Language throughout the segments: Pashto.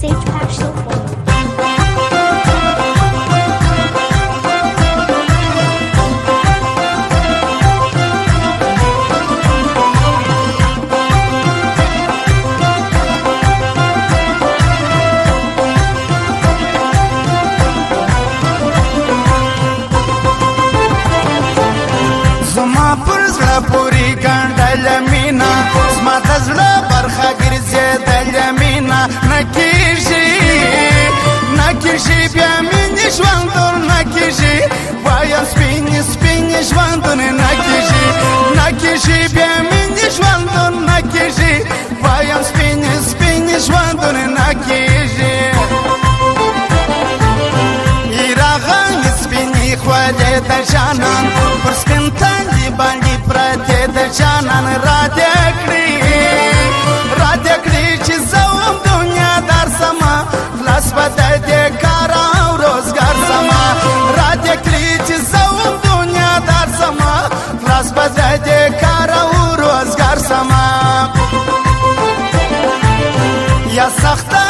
Sage Patch Soulful. پوری ګنډل مینا زما د زړه برخه ګرځېدل مینا نکیږي بیا مینې ژوندون نکیږي وایم سپینې ژوندون نکیږي بیا مینې ژوندون نکیږي وایم سپینې ژوندون نکیږي راغلې سپینې خولې د جانان پر سپین تندي باندې پرتې د جانان را دې کړې چې زه وم دنیا دار سما خلاص به د دې کار او روزګار سما را دې کړې چې زه وم دنیا دار سما خلاص به د دې کار او روزګار سما یا سخته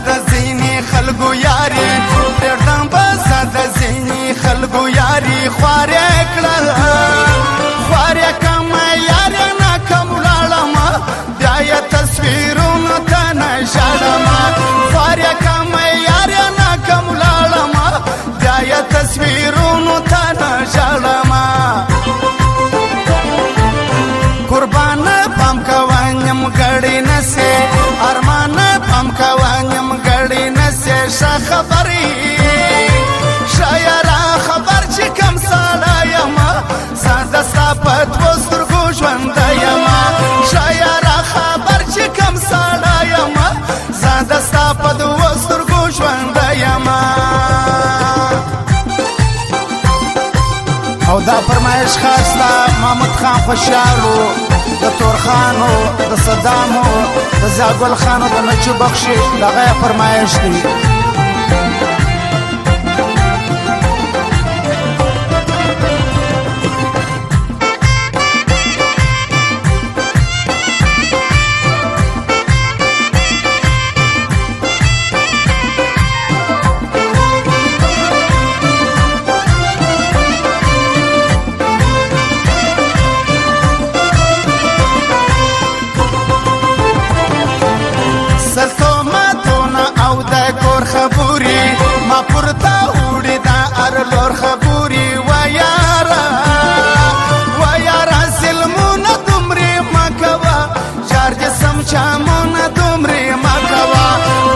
د ځینې خلکو یاري پرېږدم به زه د ځینې خلکو یاري خوارې کړم یارې ناکم ولاړم بیا یې تصویرونو ته نه ژاړم خوارې کړم یارې ناکم ولاړم بیا یې تصویرونو ته نه ژاړم قربانه پام کوه نیمګړی نسې ارمانه پام کوه نیمګړی نسې ښه خبرې شایره خبر چې کم ساړه یم زه د ستا په دوو سترګو ژوندی یم شایره خبر چې کم ساړه یم زه د ستا په دوو سترګو ژوندی یم او دا فرمایش خاص دا محمد خان خوشحالو د تورخانو د صدامو د زاګل خانو د نچو بخشش دغه فرمایش دی ما پورته وړي دا ارلور خبوري و یاره ظلمونه دومرې مه کوه جار جسم چامونه دومرې مه کوه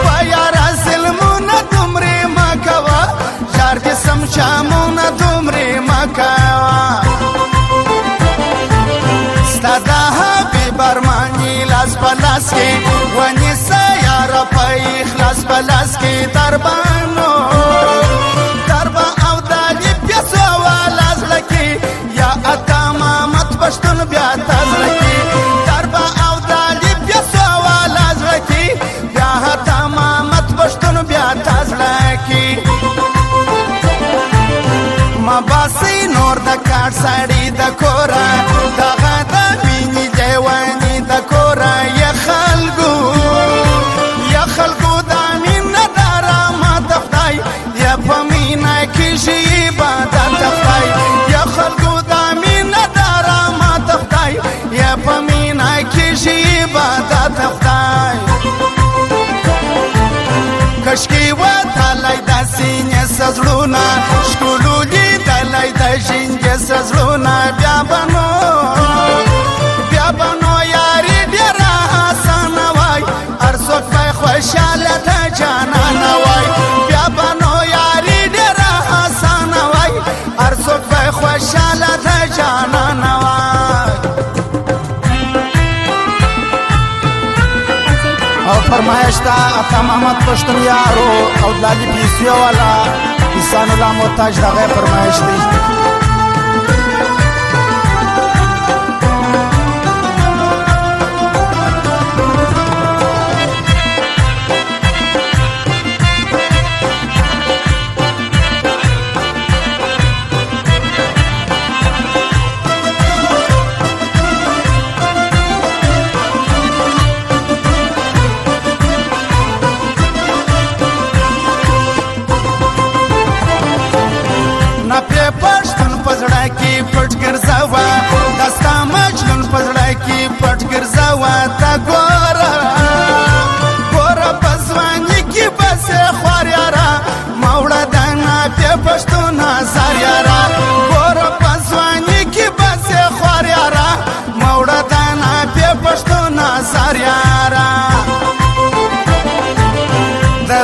و یاره ظلمونه دومرې مه کوه جار جسم چامونه دومرې مه کوه ستا د حبیب ارماني لاس په لاس کې ونیسه یاره په اخلاص په لاس کې دربانو او دالي پیسو والا زړه کې یا اتا محمد پښتون بیا تا زړه کې دربا او دالي پیسو والا زړه کې یا اتا محمد پښتون بیا تا زړه کې ما باسي نور د کار سړی د کورا دغه د ویني دیوانی د کورا یا خلکو د مینه درامات خدای یا په مینه کېږي عبادت خدای یا خلکو د مینه درامات خدای یا په مینه کېږي عبادت خدای کشکې وتلی د سینې سزړونه ښکلو لیدلی د ژینګې سزړونه بیا به نو یاري ډېره اسانه وای هر څوک به خوشحاله د جانانه وای بیا به نو یاري ډېره اسانه وای هر څوک به خوشحاله د جانانه وای او فرمایش دا اتا محمد پښتون یارو او دلالي پیسیو والا انسان الله محتاج دغه فرمایش دی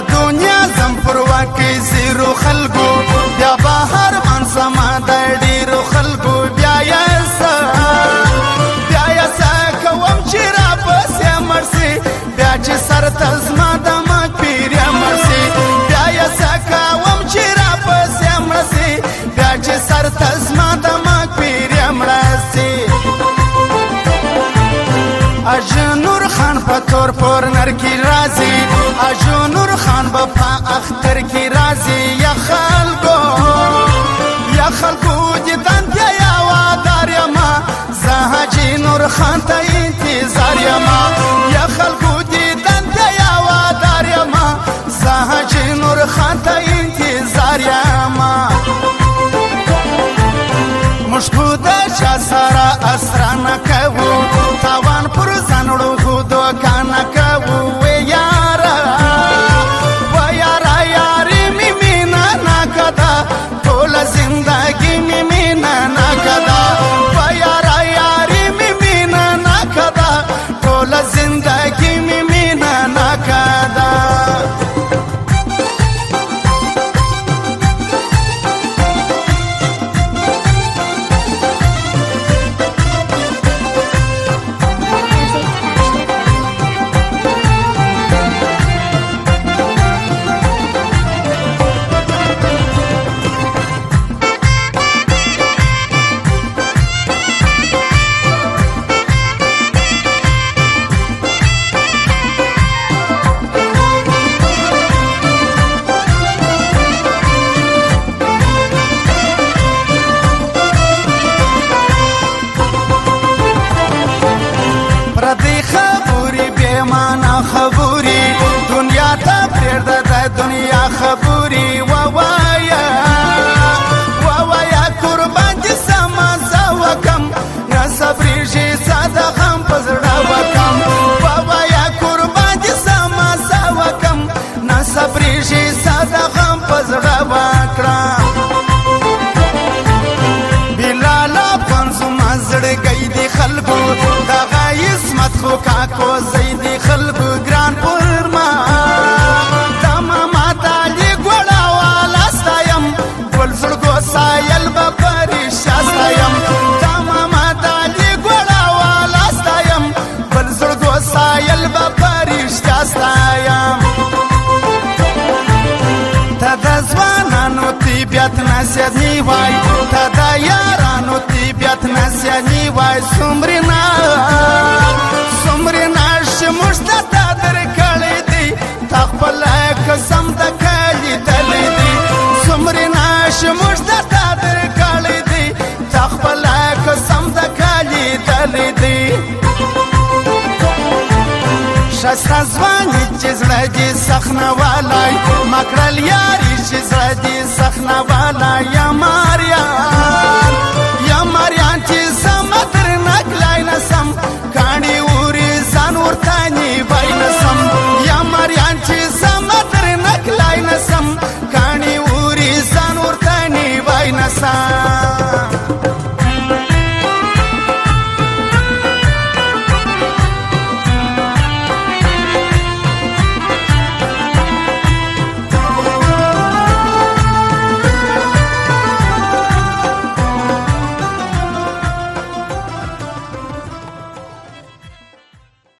دنیا زم پر واکې زیرو خلکو بیا بهر من سما د ډېرو خلکو بیا یې کوم چې راپسې مړ سي بیا چې سر ته زما د مک پیر یې مړ سي بیا یې کوم چې راپسې مړ سي بیا چې سر ته زما د مک پیر یې مړ سي اجنور خان په تور پور نر کی راځي اجنور خان په اختر کی راځي یا خلکو دیدن ته یا وادار یما زه حاجي نور خان ته انتظار یما یا خلکو دیدن ته یا وادار یما زه حاجي نور خان ته انتظار یما مشکو د چا سره اسرانه کوو تاوان پر ځانړو خو دوکانه کوو وې یاره یاري مې مینا نه کده ټوله زندګي مې مینا نه کده یاري مې مینا نه کده ټوله زندګي مې مینا نه کده پردی خبوری بیمانا خبوری دنیا تا پرده ده دنیا خبوری ووایا قربان جسم زوکم نصبری جی صدقم پزڑا وکم ووایا قربان جسم زوکم نصبری جی صدقم پزڑا وکرم بلالا پنزو مزڑ گئی دی خلقو خو کاکو زیدی خلکو ګران پر ما دما ماتا لی ګوړه والا ستایم ګل زړګو سایل به پریشا ستایم دما ماتا لی ګوړه والا ستایم ګل زړګو سایل به پریشا ستایم ته د ځوانانو طبیعت نصیحتي وای ته د یارانو طبیعت نصیحتي وای څومره موږ ته درکړې دي تا خپل قسم د کلي تلې دي څومره ناشه موږ ته درکړې دي تا خپل قسم د کلي تلې دي شسته ځواني چې زړه دې سخنه والای مکړل یاري چې زړه دې سخنه والای یا ماریان چې سم تر نکلای نسم کاڼي وري ځان ورته نیوای نسم یا ماریان چې سم تر نکلای نسم کاڼي وري ځان ورته نیوای نسم